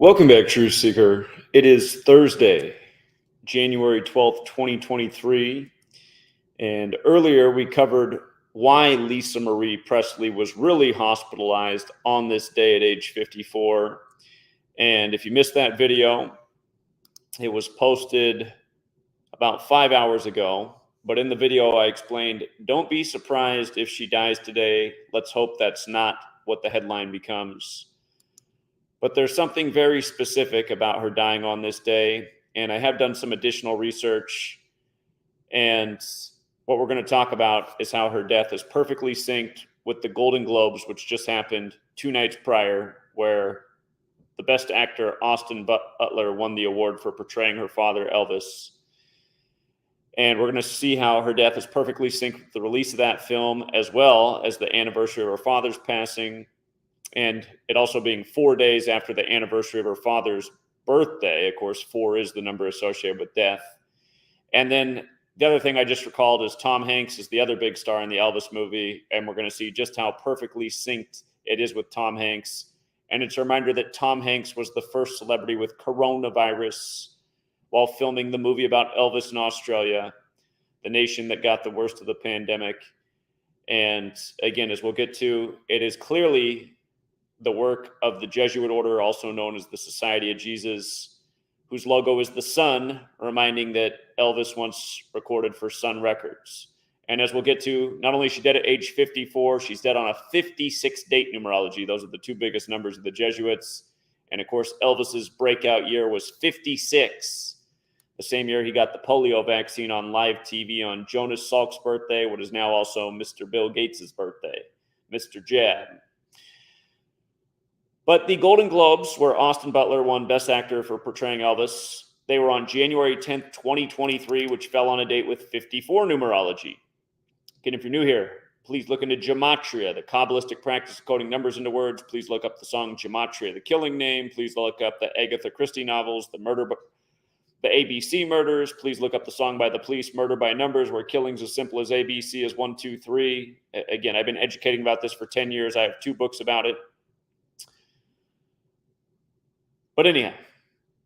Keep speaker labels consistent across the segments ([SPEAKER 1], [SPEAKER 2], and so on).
[SPEAKER 1] Welcome back, Truth Seeker. It is Thursday, January 12th, 2023. And earlier we covered why Lisa Marie Presley was really hospitalized on this day at age 54. And if you missed that video, it was posted about 5 hours ago. But in the video, I explained, don't be surprised if she dies today. Let's hope that's not what the headline becomes. But there's something very specific about her dying on this day, and I have done some additional research. And what we're going to talk about is how her death is perfectly synced with the Golden Globes, which just happened 2 nights prior, where the Best Actor, Austin Butler, won the award for portraying her father, Elvis. And we're going to see how her death is perfectly synced with the release of that film, as well as the anniversary of her father's passing, and it also being 4 days after the anniversary of her father's birthday. Of course, 4 is the number associated with death. And then the other thing I just recalled is Tom Hanks is the other big star in the Elvis movie, and we're going to see just how perfectly synced it is with Tom Hanks. And it's a reminder that Tom Hanks was the first celebrity with coronavirus while filming the movie about Elvis in Australia, the nation that got the worst of the pandemic. And again, as we'll get to, it is clearly the work of the Jesuit order, also known as the Society of Jesus, whose logo is the sun, reminding that Elvis once recorded for Sun Records. And as we'll get to, not only is she dead at age 54, she's dead on a 56 date numerology. Those are the 2 biggest numbers of the Jesuits. And of course, Elvis's breakout year was 56. The same year he got the polio vaccine on live TV on Jonas Salk's birthday, what is now also Mr. Bill Gates' birthday, Mr. Jab. But the Golden Globes, where Austin Butler won Best Actor for portraying Elvis, they were on January 10th, 2023, which fell on a date with 54 numerology. Again, if you're new here, please look into Gematria, the Kabbalistic practice of coding numbers into words. Please look up the song Gematria, the Killing Name. Please look up the Agatha Christie novels, the ABC murders. Please look up the song by the Police, Murder by Numbers, where killings as simple as ABC is 1, 2, 3. Again, I've been educating about this for 10 years. I have 2 books about it. But anyhow,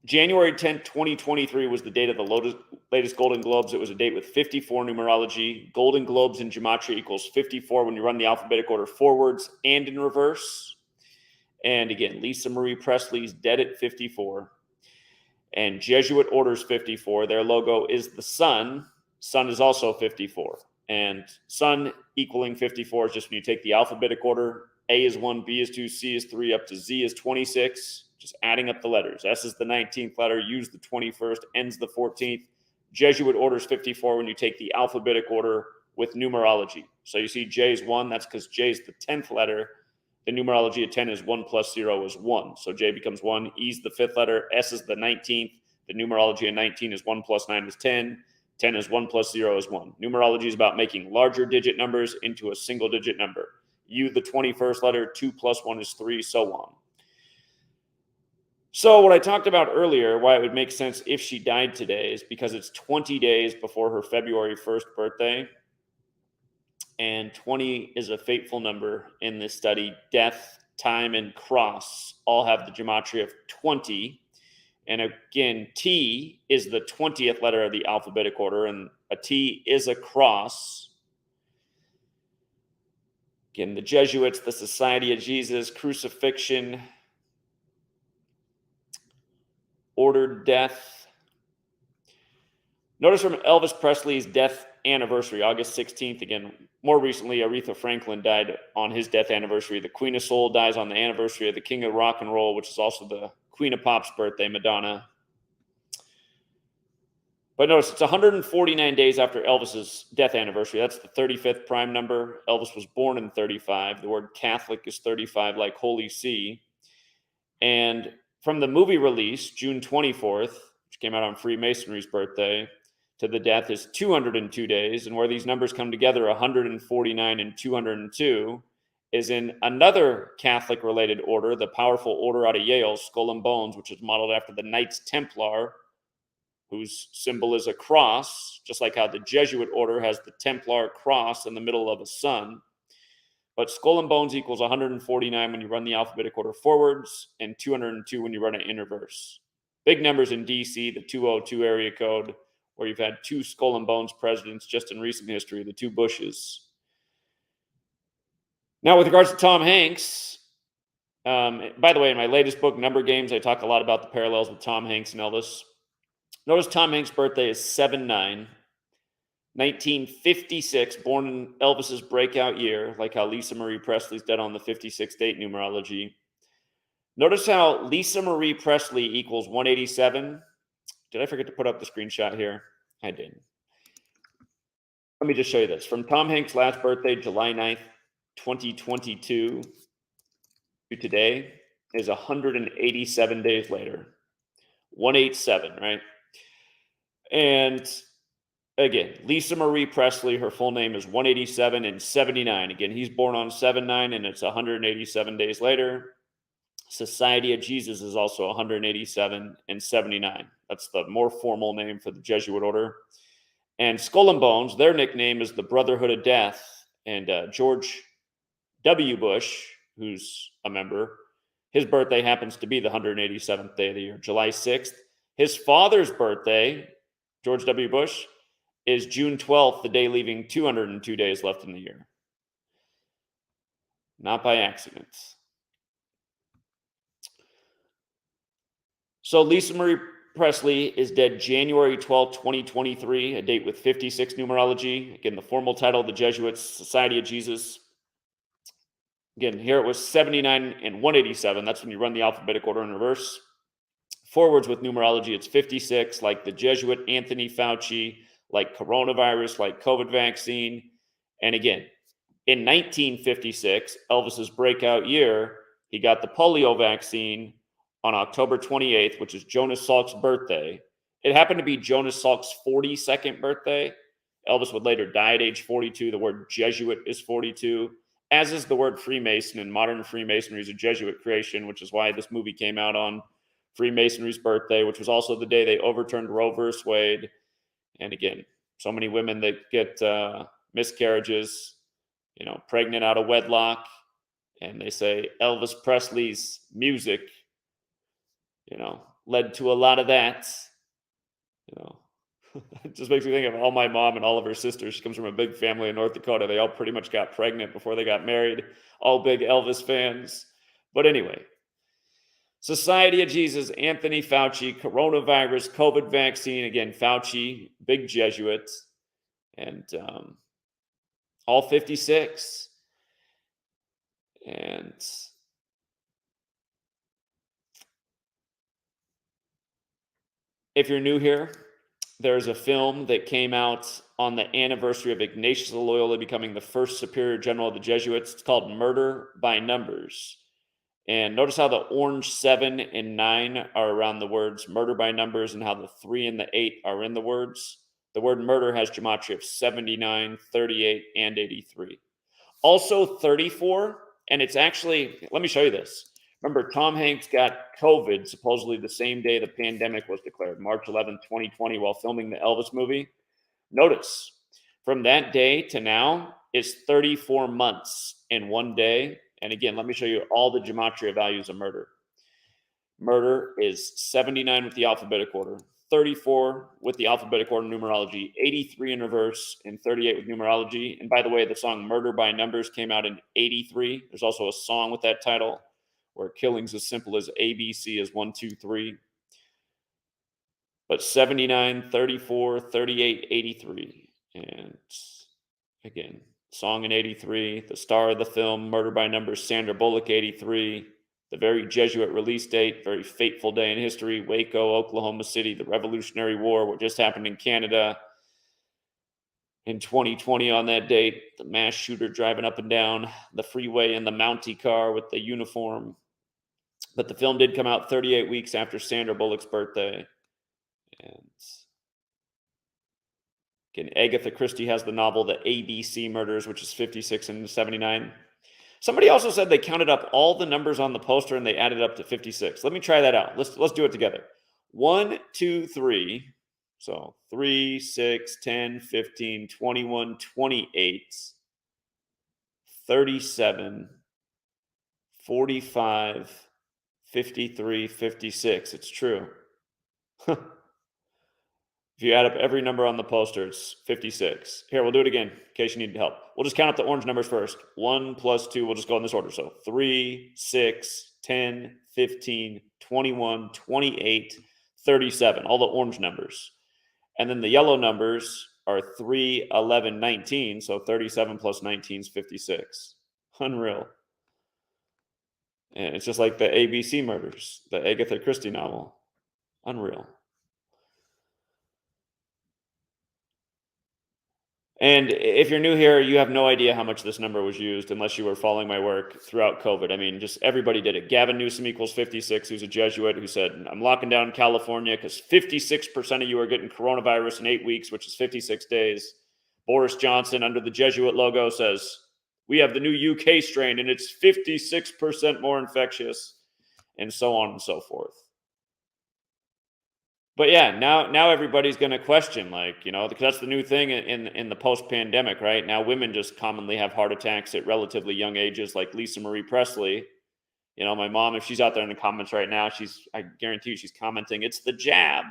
[SPEAKER 1] January 10th, 2023 was the date of the latest Golden Globes. It was a date with 54 numerology. Golden Globes in Gematria equals 54 when you run the alphabetic order forwards and in reverse. And again, Lisa Marie Presley's dead at 54. And Jesuit order's 54. Their logo is the sun. Sun is also 54. And sun equaling 54 is just when you take the alphabetic order. A is 1, B is 2, C is 3, up to Z is 26. Just adding up the letters. S is the 19th letter, U is the 21st, N's the 14th. Jesuit order is 54 when you take the alphabetic order with numerology. So you see J is 1. That's because J is the 10th letter. The numerology of 10 is 1 plus 0 is 1. So J becomes 1. E is the 5th letter. S is the 19th. The numerology of 19 is 1 plus 9 is 10. 10 is 1 plus 0 is 1. Numerology is about making larger digit numbers into a single digit number. U, the 21st letter. 2 plus 1 is 3, so on. So what I talked about earlier, why it would make sense if she died today, is because it's 20 days before her February 1st birthday. And 20 is a fateful number in this study. Death, time, and cross all have the gematria of 20. And again, T is the 20th letter of the alphabetic order, and a T is a cross. Again, the Jesuits, the Society of Jesus, crucifixion, ordered death. Notice from Elvis Presley's death anniversary, August 16th, again, more recently, Aretha Franklin died on his death anniversary. The Queen of Soul dies on the anniversary of the King of Rock and Roll, which is also the Queen of Pop's birthday, Madonna. But notice, it's 149 days after Elvis's death anniversary. That's the 35th prime number. Elvis was born in 35. The word Catholic is 35, like Holy See. And from the movie release, June 24th, which came out on Freemasonry's birthday, to the death is 202 days. And where these numbers come together, 149 and 202, is in another Catholic-related order, the powerful order out of Yale, Skull and Bones, which is modeled after the Knights Templar, whose symbol is a cross, just like how the Jesuit order has the Templar cross in the middle of a sun. But skull and bones equals 149 when you run the alphabetic order forwards and 202 when you run it in reverse. Big numbers in DC, the 202 area code, where you've had 2 skull and bones presidents just in recent history, the 2 Bushes. Now, with regards to Tom Hanks, by the way, in my latest book, Number Games, I talk a lot about the parallels with Tom Hanks and Elvis. Notice Tom Hanks' birthday is 7/9. 1956, born in Elvis's breakout year, like how Lisa Marie Presley's dead on the 56 date numerology. Notice how Lisa Marie Presley equals 187. Did I forget to put up the screenshot here? I did. Let me just show you this. From Tom Hanks' last birthday, July 9th, 2022, to today is 187 days later. 187, right? And again, Lisa Marie Presley, her full name is 187 and 79. Again, he's born on 7/9 and it's 187 days later. Society of Jesus is also 187 and 79. That's the more formal name for the Jesuit order. And Skull and Bones, their nickname is the Brotherhood of Death. And George W. Bush, who's a member, his birthday happens to be the 187th day of the year, July 6th. His father's birthday, George W. Bush, is June 12th, the day leaving 202 days left in the year. Not by accident. So Lisa Marie Presley is dead January 12th, 2023, a date with 56 numerology. Again, the formal title of the Jesuits, Society of Jesus. Again, here it was 79 and 187. That's when you run the alphabetic order in reverse. Forwards with numerology, it's 56, like the Jesuit Anthony Fauci, like coronavirus, like COVID vaccine. And again, in 1956, Elvis's breakout year, he got the polio vaccine on October 28th, which is Jonas Salk's birthday. It happened to be Jonas Salk's 42nd birthday. Elvis would later die at age 42. The word Jesuit is 42, as is the word Freemason. And modern Freemasonry is a Jesuit creation, which is why this movie came out on Freemasonry's birthday, which was also the day they overturned Roe versus Wade. And again, so many women that get miscarriages, pregnant out of wedlock, and they say Elvis Presley's music, led to a lot of that. It just makes me think of all my mom and all of her sisters. She comes from a big family in North Dakota. They all pretty much got pregnant before they got married, all big Elvis fans. But anyway, Society of Jesus, Anthony Fauci, coronavirus, COVID vaccine. Again, Fauci, big Jesuit, and all 56. And if you're new here, there's a film that came out on the anniversary of Ignatius of Loyola becoming the first superior general of the Jesuits. It's called Murder by Numbers. And notice how the orange 7 and 9 are around the words murder by numbers, and how the 3 and the 8 are in the words. The word murder has gematria of 79, 38, and 83. Also 34, and it's actually, let me show you this. Remember, Tom Hanks got COVID supposedly the same day the pandemic was declared, March 11, 2020, while filming the Elvis movie. Notice, from that day to now is 34 months in one day. And again, let me show you all the gematria values of murder. Murder is 79 with the alphabetic order, 34 with the alphabetic order numerology, 83 in reverse, and 38 with numerology. And by the way, the song Murder by Numbers came out in 83. There's also a song with that title where killing's as simple as ABC is 1, 2, 3. But 79, 34, 38, 83. And again, song in 83, the star of the film, Murder by Numbers, Sandra Bullock, 83, the very Jesuit release date, very fateful day in history, Waco, Oklahoma City, the Revolutionary War, what just happened in Canada in 2020 on that date, the mass shooter driving up and down the freeway in the Mountie car with the uniform. But the film did come out 38 weeks after Sandra Bullock's birthday. And again, Agatha Christie has the novel The ABC Murders, which is 56 and 79. Somebody also said they counted up all the numbers on the poster and they added up to 56. Let me try that out. Let's do it together. 1, 2, 3. So 3, 6, 10, 15, 21, 28, 37, 45, 53, 56. It's true. If you add up every number on the poster, it's 56. Here, we'll do it again in case you need help. We'll just count up the orange numbers first. 1 plus 2, we'll just go in this order. So 3, 6, 10, 15, 21, 28, 37, all the orange numbers. And then the yellow numbers are 3, 11, 19. So 37 plus 19 is 56. Unreal. And it's just like the ABC murders, the Agatha Christie novel. Unreal. And if you're new here, you have no idea how much this number was used unless you were following my work throughout COVID. I mean, just everybody did it. Gavin Newsom equals 56, who's a Jesuit, who said, I'm locking down California because 56% of you are getting coronavirus in 8 weeks, which is 56 days. Boris Johnson, under the Jesuit logo, says, we have the new UK strain and it's 56% more infectious, and so on and so forth. But yeah, now everybody's going to question, like, because that's the new thing in the post-pandemic, right? Now women just commonly have heart attacks at relatively young ages, like Lisa Marie Presley. My mom, if she's out there in the comments right now, I guarantee you she's commenting, it's the jab.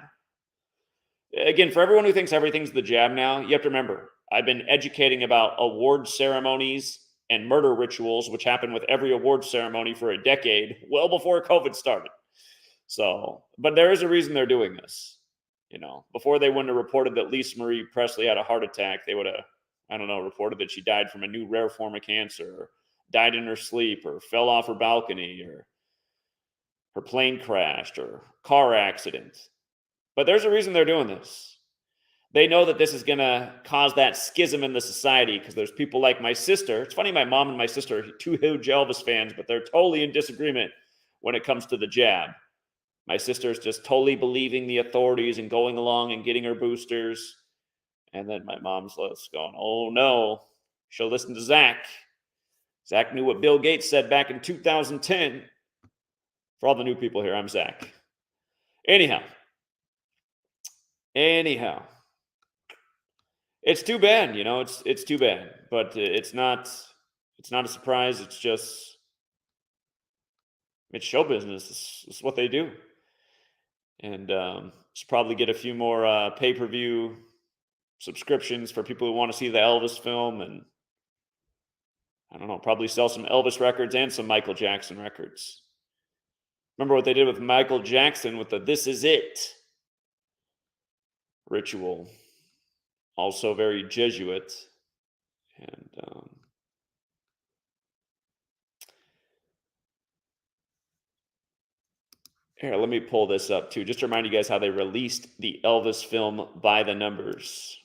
[SPEAKER 1] Again, for everyone who thinks everything's the jab now, you have to remember, I've been educating about award ceremonies and murder rituals, which happen with every award ceremony for a decade, well before COVID started. So, but there is a reason they're doing this. Before they wouldn't have reported that Lisa Marie Presley had a heart attack. They would have, reported that she died from a new rare form of cancer, or died in her sleep, or fell off her balcony, or her plane crashed, or car accident. But there's a reason they're doing this. They know that this is going to cause that schism in the society, because there's people like my sister. It's funny, my mom and my sister are two huge Elvis fans, but they're totally in disagreement when it comes to the jab. My sister's just totally believing the authorities and going along and getting her boosters. And then my mom's going, oh no, she'll listen to Zach. Zach knew what Bill Gates said back in 2010. For all the new people here, I'm Zach. Anyhow, it's too bad, it's too bad, but it's not a surprise. It's just, it's show business. It's what they do. And should probably get a few more pay-per-view subscriptions for people who want to see the Elvis film, and I don't know, probably sell some Elvis records and some Michael Jackson records. Remember what they did with Michael Jackson with the "This Is It" ritual. Also very Jesuit. And here, let me pull this up too, just to remind you guys how they released the Elvis film by the numbers.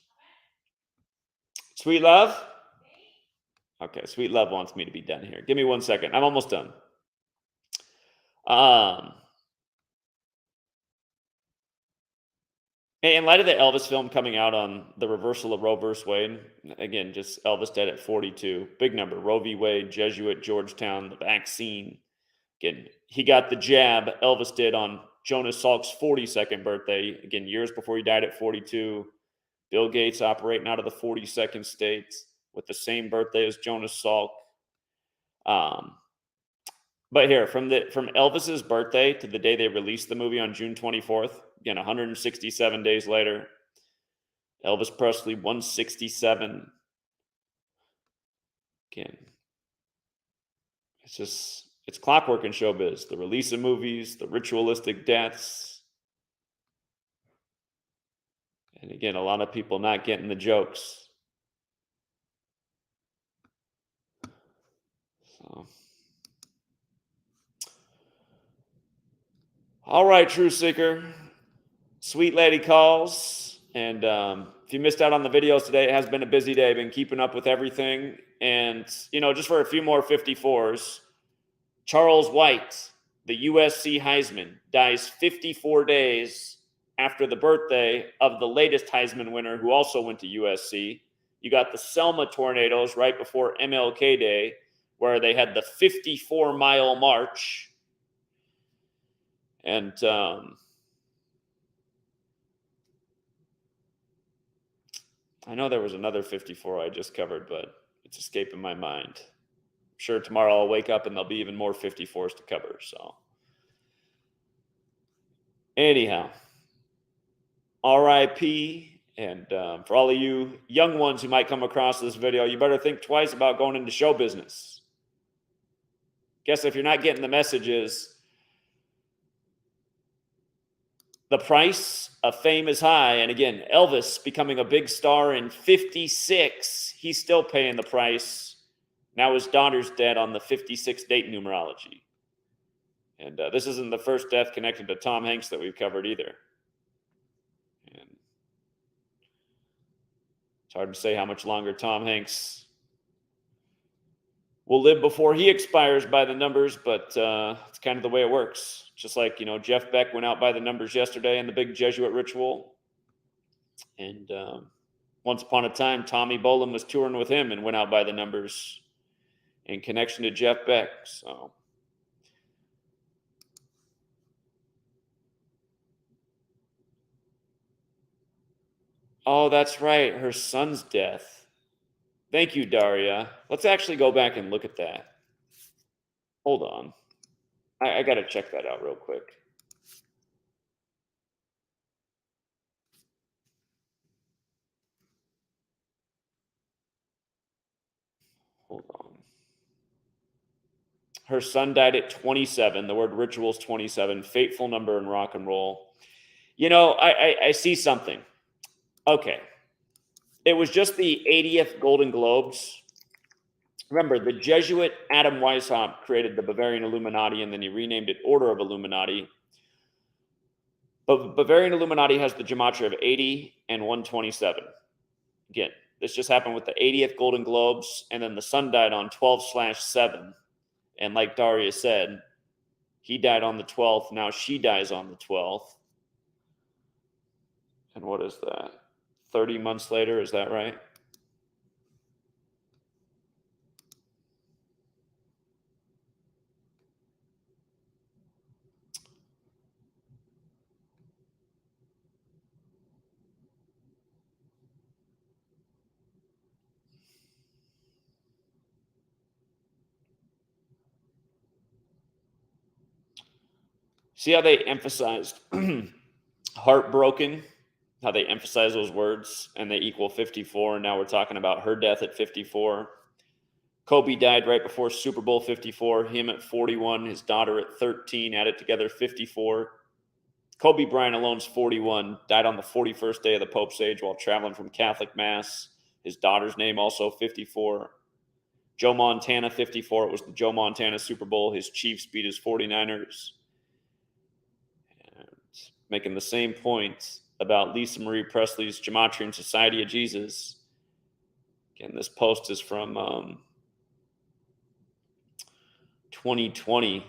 [SPEAKER 1] Sweet Love? Okay, Sweet Love wants me to be done here. Give me 1 second. I'm almost done. In light of the Elvis film coming out on the reversal of Roe versus Wade, again, just Elvis dead at 42. Big number. Roe v. Wade, Jesuit, Georgetown, the vaccine. Again, he got the jab. Elvis did on Jonas Salk's 42nd birthday. Again, years before he died at 42. Bill Gates operating out of the 42nd state with the same birthday as Jonas Salk. But here, from Elvis's birthday to the day they released the movie on June 24th, again, 167 days later, Elvis Presley, 167. Again, it's clockwork in showbiz. The release of movies, the ritualistic deaths. And again, a lot of people not getting the jokes. So, all right, True Seeker. Sweet lady calls. And if you missed out on the videos today, it has been a busy day. I've been keeping up with everything. And, just for a few more 54s, Charles White, the USC Heisman, dies 54 days after the birthday of the latest Heisman winner, who also went to USC. You got the Selma tornadoes right before MLK Day, where they had the 54-mile march. And I know there was another 54 I just covered, but it's escaping my mind. sure tomorrow I'll wake up and there'll be even more 54s to cover. So anyhow, RIP. And for all of you young ones who might come across this video, you better think twice about going into show business. Guess if you're not getting the messages, the price of fame is high. And again, Elvis becoming a big star in 56, he's still paying the price. Now his daughter's dead on the 56 date numerology. And this isn't the first death connected to Tom Hanks that we've covered either. And it's hard to say how much longer Tom Hanks will live before he expires by the numbers, but it's kind of the way it works. Just like, Jeff Beck went out by the numbers yesterday in the big Jesuit ritual. And once upon a time, Tommy Bolin was touring with him and went out by the numbers in connection to Jeff Beck. So oh, that's right. Her son's death. Thank you, Daria. Let's actually go back and look at that. Hold on. I got to check that out real quick. Hold on. Her son died at 27. The word ritual is 27. Fateful number in rock and roll. I see something. Okay. It was just the 80th Golden Globes. Remember, the Jesuit Adam Weishaupt created the Bavarian Illuminati, and then he renamed it Order of Illuminati. But Bavarian Illuminati has the gematria of 80 and 127. Again, this just happened with the 80th Golden Globes, and then the son died on 12/7. And like Daria said, he died on the 12th. Now she dies on the 12th. And what is that? 30 months later, is that right? See how they emphasized heartbroken, how they emphasize those words, and they equal 54. And now we're talking about her death at 54. Kobe died right before Super Bowl 54. Him at 41, his daughter at 13, added together 54. Kobe Bryant alone's 41, died on the 41st day of the Pope's age while traveling from Catholic Mass. His daughter's name also 54. Joe Montana, 54. It was the Joe Montana Super Bowl. His Chiefs beat his 49ers. And making the same point about Lisa Marie Presley's Gematria and Society of Jesus. Again, this post is from 2020.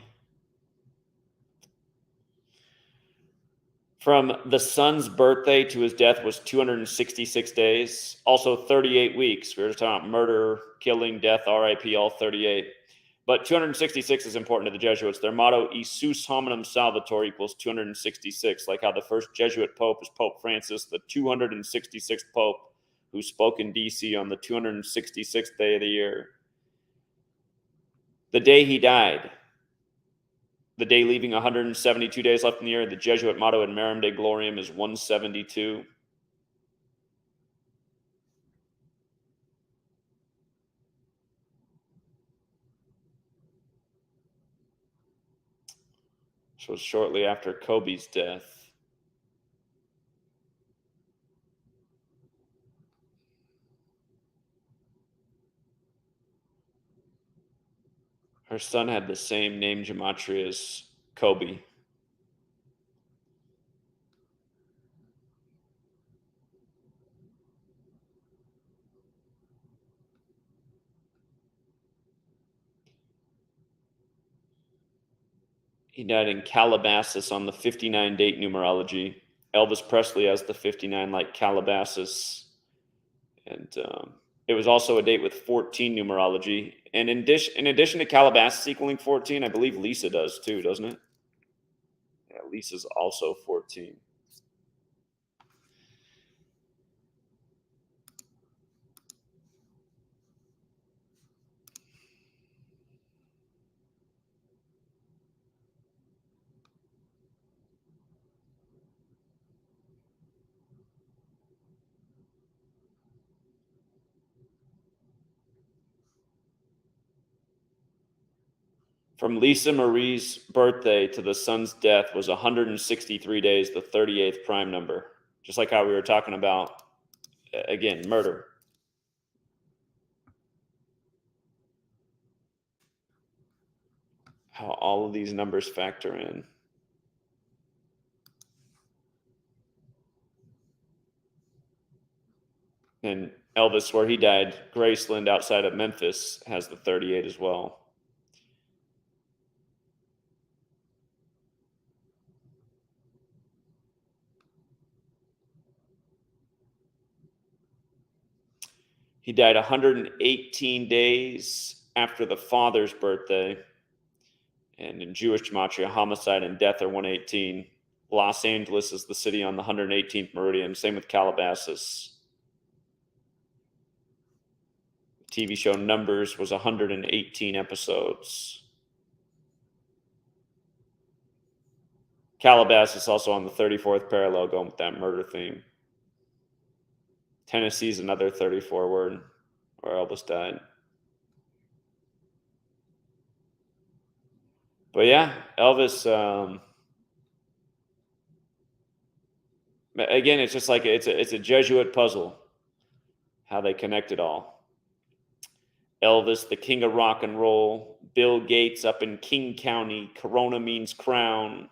[SPEAKER 1] From the son's birthday to his death was 266 days. Also 38 weeks. We were just talking about murder, killing, death, RIP, all 38. But 266 is important to the Jesuits. Their motto, Isus hominum salvator, equals 266. Like how the first Jesuit pope is Pope Francis, the 266th pope who spoke in D.C. on the 266th day of the year. The day he died, the day leaving 172 days left in the year, the Jesuit motto in Marum Dei Gloriam is 172. So shortly after Kobe's death. Her son had the same name gematria as Kobe. He died in Calabasas on the 59 date numerology. Elvis Presley has the 59 like Calabasas. And it was also a date with 14 numerology. And in addition to Calabasas equaling 14, I believe Lisa does too, doesn't it? Yeah, Lisa's also 14. From Lisa Marie's birthday to the son's death was 163 days, the 38th prime number. Just like how we were talking about, again, murder. How all of these numbers factor in. And Elvis, where he died, Graceland outside of Memphis, has the 38 as well. He died 118 days after the father's birthday. And in Jewish gematria, homicide and death are 118. Los Angeles is the city on the 118th meridian. Same with Calabasas. The TV show Numbers was 118 episodes. Calabasas also on the 34th parallel, going with that murder theme. Tennessee's another 34 word where Elvis died. But yeah, Elvis, again, it's just like it's a Jesuit puzzle, how they connect it all. Elvis, the king of rock and roll. Bill Gates up in King County. Corona means crown.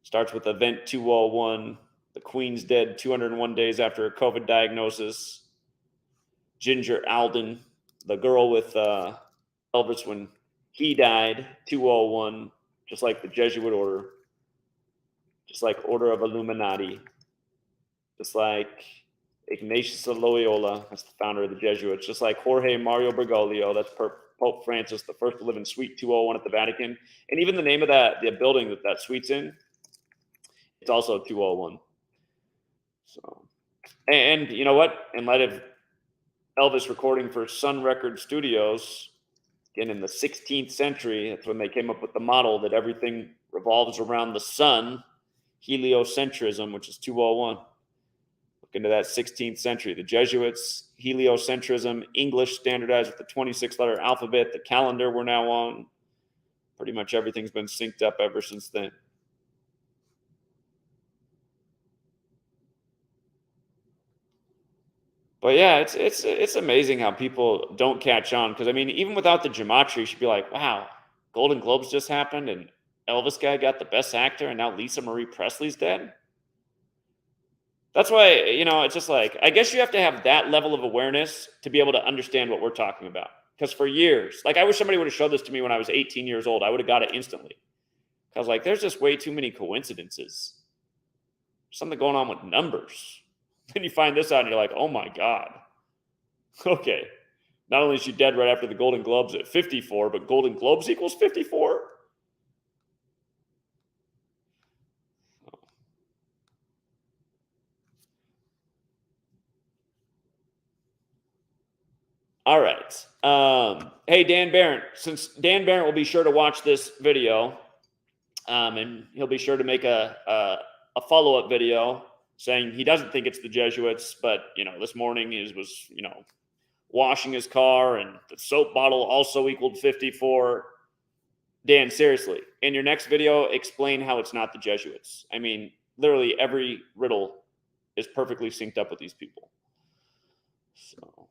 [SPEAKER 1] Starts with Event 201. The Queen's dead 201 days after a COVID diagnosis. Ginger Alden, the girl with Elvis when he died, 201, just like the Jesuit order, just like Order of Illuminati, just like Ignatius of Loyola, that's the founder of the Jesuits, just like Jorge Mario Bergoglio, that's Pope Francis, the first to live in Suite 201 at the Vatican. And even the name of the building that suite's in, it's also 201. So, and you know what? In light of Elvis recording for Sun Record Studios, again in the 16th century, that's when they came up with the model that everything revolves around the sun, heliocentrism, which is 201. Look into that 16th century. The Jesuits, heliocentrism, English standardized with the 26-letter alphabet, the calendar we're now on. Pretty much everything's been synced up ever since then. But yeah, it's amazing how people don't catch on. Because I mean, even without the gematria, you should be like, wow, Golden Globes just happened, and Elvis guy got the best actor, and now Lisa Marie Presley's dead. That's why, it's just like, I guess you have to have that level of awareness to be able to understand what we're talking about. Because for years, like I wish somebody would have showed this to me when I was 18 years old. I would have got it instantly. I was like, there's just way too many coincidences. Something going on with numbers. Then you find this out and you're like, oh my God. Okay. Not only is she dead right after the Golden Globes at 54, but Golden Globes equals 54? All right. Hey, Dan Barrett, since Dan Barrett will be sure to watch this video, and he'll be sure to make a follow-up video saying he doesn't think it's the Jesuits, but, this morning was washing his car and the soap bottle also equaled 54. Dan, seriously, in your next video, explain how it's not the Jesuits. I mean, literally every riddle is perfectly synced up with these people. So.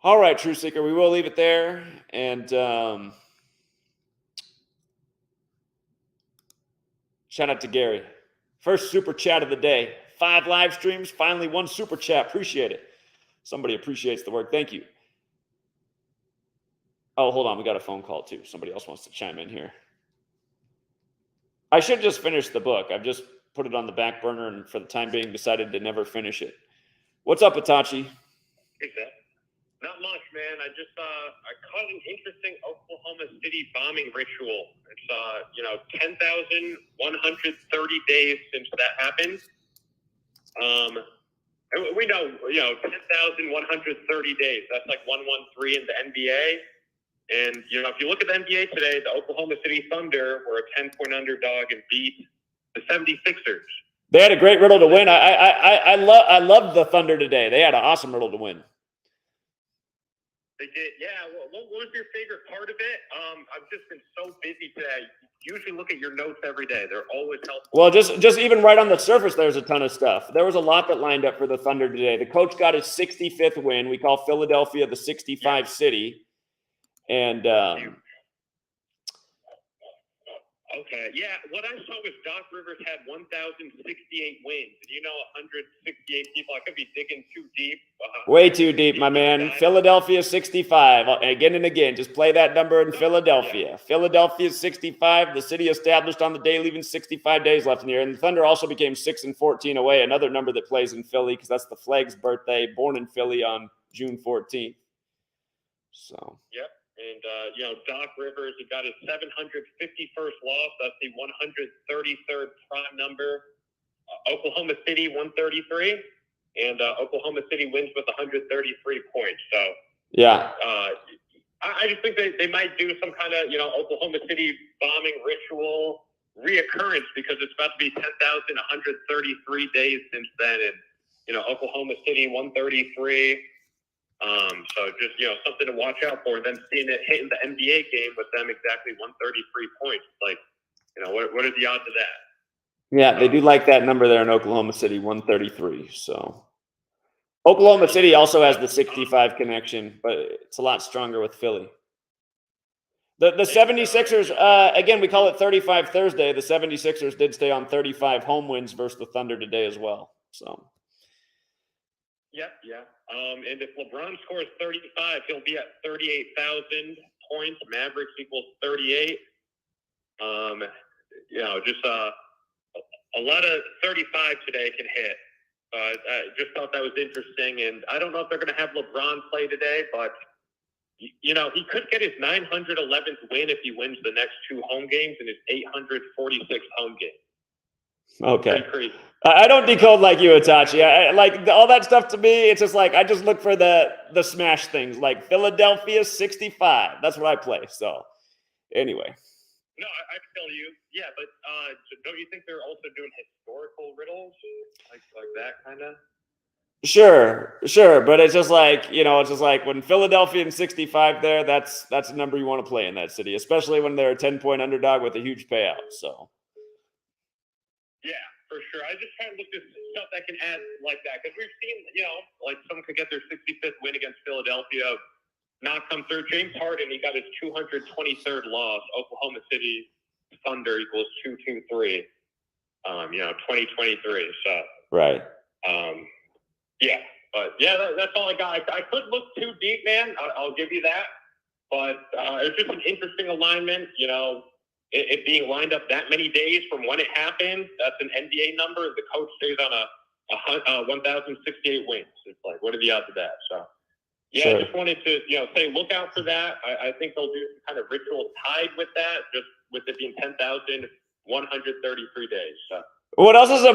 [SPEAKER 1] All right, True Seeker, we will leave it there. And shout out to Gary. First super chat of the day. 5 live streams, finally 1 super chat. Appreciate it. Somebody appreciates the work. Thank you. Oh, hold on. We got a phone call too. Somebody else wants to chime in here. I should just finish the book. I've just put it on the back burner and for the time being decided to never finish it. What's up, Itachi?
[SPEAKER 2] Hey, Seth. Not much, man. I caught an interesting Oklahoma City bombing ritual. It's 10,130 days since that happened. We know, 10,130 days. That's like 113 in the NBA. And, if you look at the NBA today, the Oklahoma City Thunder were a 10-point underdog and beat the 76ers.
[SPEAKER 1] They had a great riddle to win. I love the Thunder today. They had an awesome riddle to win.
[SPEAKER 2] They did, yeah. Well, what was your favorite part of it? I've just been so busy today. Usually look at your notes every day. They're always helpful.
[SPEAKER 1] Well, just even right on the surface, there's a ton of stuff. There was a lot that lined up for the Thunder today. The coach got his 65th win. We call Philadelphia the 65 city. And
[SPEAKER 2] okay, yeah. What I saw was Doc Rivers had 1,068 wins. And 168 people. I could be digging too deep.
[SPEAKER 1] Way too deep, my man. Philadelphia 65. Again and again. Just play that number in Philadelphia. Yeah. Philadelphia 65. The city established on the day, leaving 65 days left in the year. And the Thunder also became 6-14 away. Another number that plays in Philly because that's the Flag's birthday. Born in Philly on June 14th. So.
[SPEAKER 2] Yep. And, Doc Rivers, he got his 751st loss. That's the 133rd prime number. Oklahoma City, 133. And Oklahoma City wins with 133 points. So,
[SPEAKER 1] yeah.
[SPEAKER 2] I just think they might do some kind of, Oklahoma City bombing ritual reoccurrence because it's about to be 10,133 days since then. And, Oklahoma City, 133. So just, something to watch out for. And then seeing it hit in the NBA game with them exactly 133 points. Like, what are the odds of that?
[SPEAKER 1] Yeah, they do like that number there in Oklahoma City, 133. So Oklahoma City also has the 65 connection, but it's a lot stronger with Philly. The 76ers, again, we call it 35 Thursday. The 76ers did stay on 35 home wins versus the Thunder today as well. So.
[SPEAKER 2] Yeah. And if LeBron scores 35, he'll be at 38,000 points. Mavericks equals 38. Just a lot of 35 today can hit. I just thought that was interesting. And I don't know if they're going to have LeBron play today, but, he could get his 911th win if he wins the next two home games and his 846th home game.
[SPEAKER 1] Okay. I don't decode like you, Itachi. All that stuff to me, it's just like I just look for the smash things, like Philadelphia 65. That's what I play. So, anyway.
[SPEAKER 2] No, I feel you. Yeah, but don't you think they're also doing historical riddles like that kind of?
[SPEAKER 1] Sure, but it's just like when Philadelphia and 65 there, that's a number you want to play in that city, especially when they're a 10-point underdog with a huge payout. So.
[SPEAKER 2] Yeah, for sure. I just try to look at stuff that can add like that because we've seen, like someone could get their 65th win against Philadelphia, not come through. James Harden, he got his 223rd loss. Oklahoma City Thunder equals 223. 2023. So
[SPEAKER 1] right.
[SPEAKER 2] Yeah, but that's all I got. I couldn't look too deep, man. I'll give you that. But it's just an interesting alignment, It being lined up that many days from when it happened, that's an NBA number. The coach stays on 1,068 wins. It's like, what are the odds of that? So, yeah, sure. I just wanted to, say look out for that. I think they'll do some kind of ritual tied with that, just with it being 10,133 days. So.
[SPEAKER 1] What else is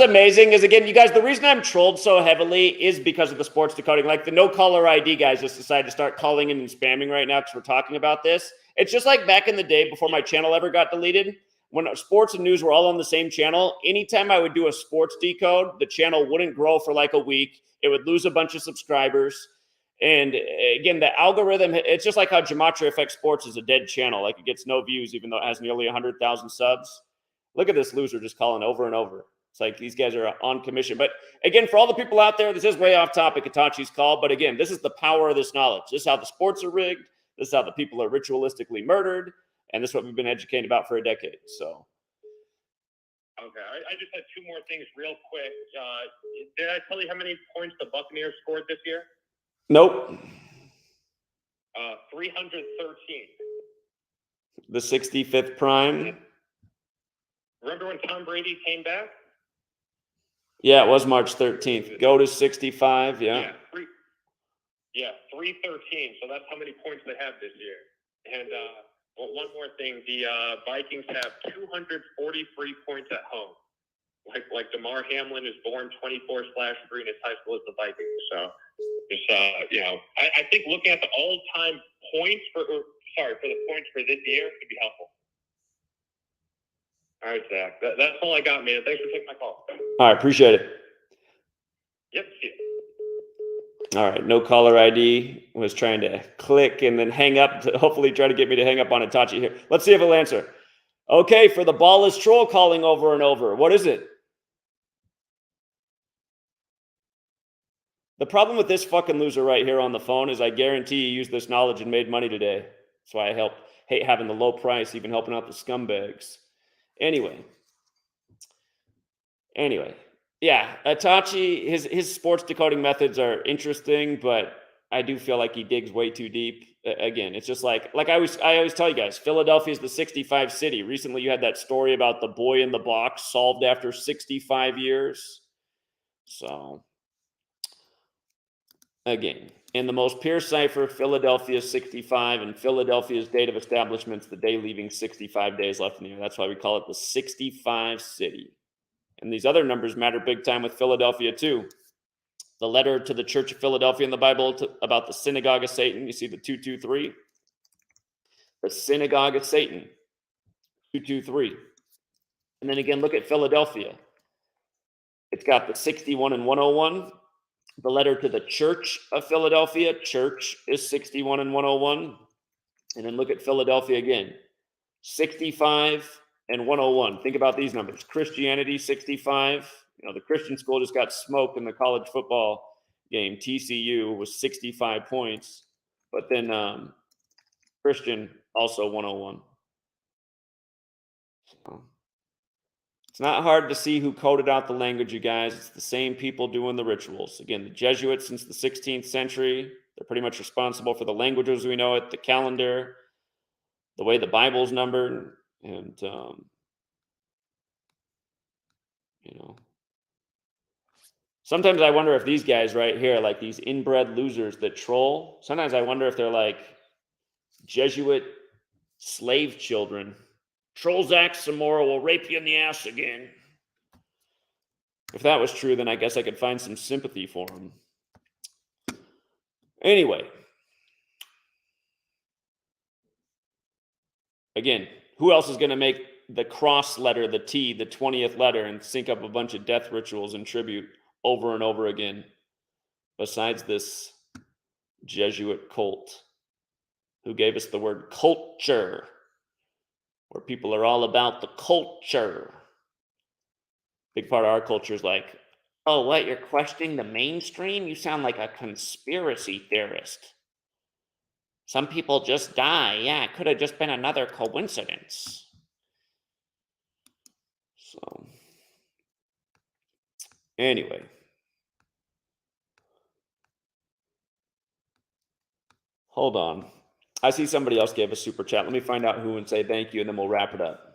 [SPEAKER 1] amazing is, again, you guys, the reason I'm trolled so heavily is because of the sports decoding. Like the no caller ID guys just decided to start calling in and spamming right now because we're talking about this. It's just like back in the day before my channel ever got deleted, when sports and news were all on the same channel. Anytime I would do a sports decode, the channel wouldn't grow for like a week. It would lose a bunch of subscribers. And again, the algorithm, it's just like how Gematria Effect Sports is a dead channel. Like it gets no views, even though it has nearly 100,000 subs. Look at this loser just calling over and over. It's like these guys are on commission. But again, for all the people out there, this is way off topic, Itachi's call. But again, this is the power of this knowledge. This is how the sports are rigged. This is how the people are ritualistically murdered. And this is what we've been educated about for a decade. So.
[SPEAKER 2] Okay. I just had two more things real quick. Did I tell you how many points the Buccaneers scored this year?
[SPEAKER 1] Nope.
[SPEAKER 2] 313.
[SPEAKER 1] The 65th prime.
[SPEAKER 2] Remember when Tom Brady came back?
[SPEAKER 1] Yeah, it was March 13th. Go to 65, yeah.
[SPEAKER 2] Yeah, 313. So that's how many points they have this year. And one more thing, the Vikings have 243 points at home. Like DeMar Hamlin is born 24/3 in his high school as the Vikings. So just I think looking at the all-time points for the points for this year could be helpful. All right, Zach. That's all I got, man. Thanks for taking my call.
[SPEAKER 1] All right, appreciate it.
[SPEAKER 2] Yep. See you.
[SPEAKER 1] All right, no caller ID. Was trying to click and then hang up to hopefully try to get me to hang up on Itachi here. Let's see if he'll answer. Okay, for the ballless troll calling over and over. What is it? The problem with this fucking loser right here on the phone is I guarantee he used this knowledge and made money today. That's why I hate having the low price, even helping out the scumbags. Anyway. Yeah, Itachi, his sports decoding methods are interesting, but I do feel like he digs way too deep. Again, it's just like I always tell you guys, Philadelphia is the 65 city. Recently, you had that story about the boy in the box solved after 65 years. So, again, in the most pure cipher, Philadelphia 65, and Philadelphia's date of establishment is the day leaving 65 days left in the year. That's why we call it the 65 city. And these other numbers matter big time with Philadelphia too. The letter to the Church of Philadelphia in the Bible about the synagogue of Satan, you see the 223. The synagogue of Satan, 223. And then again, look at Philadelphia. It's got the 61 and 101. The letter to the Church of Philadelphia, church is 61 and 101. And then look at Philadelphia again, 65 and 101. Think about these numbers. Christianity, 65. The Christian school just got smoked in the college football game. TCU was 65 points. But then Christian also 101. So it's not hard to see who coded out the language, you guys. It's the same people doing the rituals. Again, the Jesuits since the 16th century, they're pretty much responsible for the languages we know it, the calendar, the way the Bible's numbered, and sometimes I wonder if these guys right here, like these inbred losers that troll, sometimes I wonder if they're like Jesuit slave children. Troll Zach Samora will rape you in the ass again. If that was true, then I guess I could find some sympathy for him. Anyway. Again, who else is going to make the cross letter, the T, the 20th letter, and sync up a bunch of death rituals and tribute over and over again, besides this Jesuit cult who gave us the word culture, where people are all about the culture. Big part of our culture is like, oh, what, you're questioning the mainstream? You sound like a conspiracy theorist. Some people just die. Yeah, it could have just been another coincidence. So, anyway. Hold on. I see somebody else gave a super chat. Let me find out who and say thank you, and then we'll wrap it up.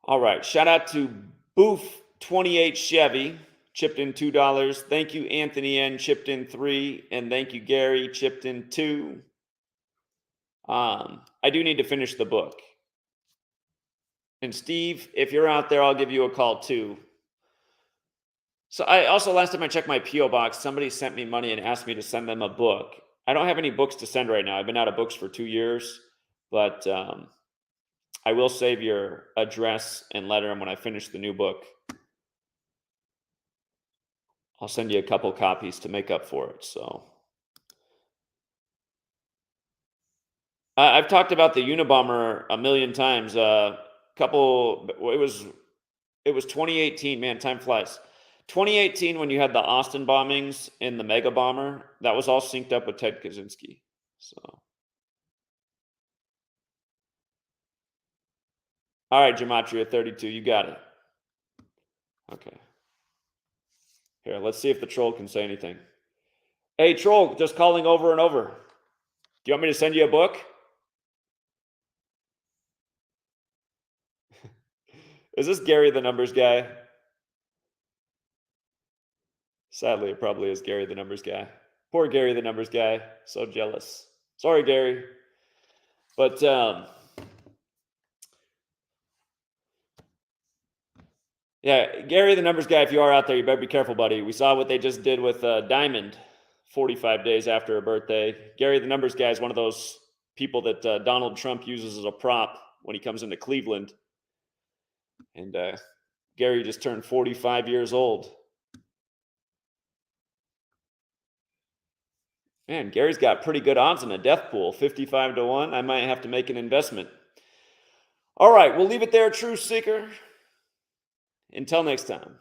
[SPEAKER 1] All right. Shout out to Boof28 Chevy, chipped in $2. Thank you, Anthony N, chipped in $3. And thank you, Gary, chipped in $2. I do need to finish the book. And Steve, if you're out there, I'll give you a call too. So I also, last time I checked my P.O. box, somebody sent me money and asked me to send them a book. I don't have any books to send right now. I've been out of books for 2 years, but I will save your address and letter, and when I finish the new book, I'll send you a couple copies to make up for it. So I've talked about the Unabomber a million times. It was 2018, man, time flies. 2018, when you had the Austin bombings and the mega bomber, that was all synced up with Ted Kaczynski. So, all right, Gematria 32, you got it. Okay. Here, let's see if the troll can say anything. Hey, troll, just calling over and over. Do you want me to send you a book? Is this Gary the Numbers Guy? Sadly, it probably is Gary the Numbers Guy. Poor Gary the Numbers Guy. So jealous. Sorry, Gary. But Yeah, Gary, the numbers guy, if you are out there, you better be careful, buddy. We saw what they just did with Diamond 45 days after her birthday. Gary, the numbers guy, is one of those people that Donald Trump uses as a prop when he comes into Cleveland. And Gary just turned 45 years old. Man, Gary's got pretty good odds in a death pool, 55 to 1. I might have to make an investment. All right, we'll leave it there, Truth Seeker. Until next time.